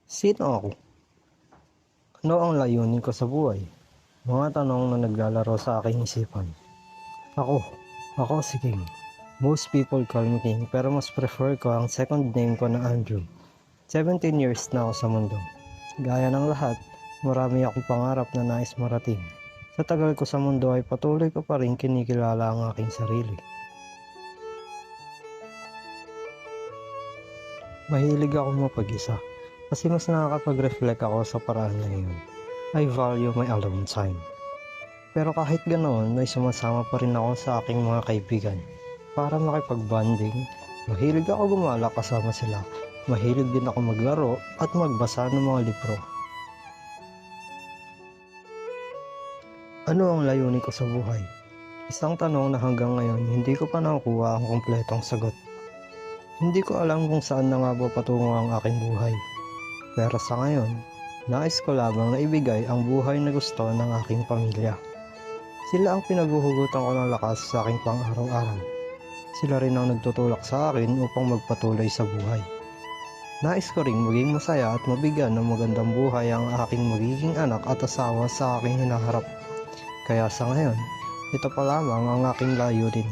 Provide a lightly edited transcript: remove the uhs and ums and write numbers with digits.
Sino ako? Ano ang layunin ko sa buhay? Mga tanong na naglalaro sa aking isipan. Ako, ako si King. Most people call me King pero mas prefer ko ang second name ko na Andrew. 17 years na ako sa mundo. Gaya ng lahat, marami akong pangarap na nais marating. Sa tagal ko sa mundo ay patuloy ko pa rin kinikilala ang aking sarili. Mahilig ako mapag-isa kasi mas nakakapag-reflect ako sa paraan na yun. I value my alone time. Pero kahit ganoon, may sumasama pa rin ako sa aking mga kaibigan para makipag-bonding. Mahilig ako gumala kasama sila. Mahilig din ako maglaro at magbasa ng mga libro. Ano ang layunin ko sa buhay? Isang tanong na hanggang ngayon hindi ko pa nakukuha ang kumpletong sagot. Hindi ko alam kung saan na nga ba patungo ang aking buhay. Pero sa ngayon, nais ko lamang na ibigay ang buhay na gusto ng aking pamilya. Sila ang pinaguhugutan ko ng lakas sa aking pang-araw-araw. Sila rin ang nagtutulak sa akin upang magpatuloy sa buhay. Nais ko ring maging masaya at mabigyan ng magandang buhay ang aking magiging anak at asawa sa aking hinaharap. Kaya sa ngayon, ito pa lamang ang aking layunin.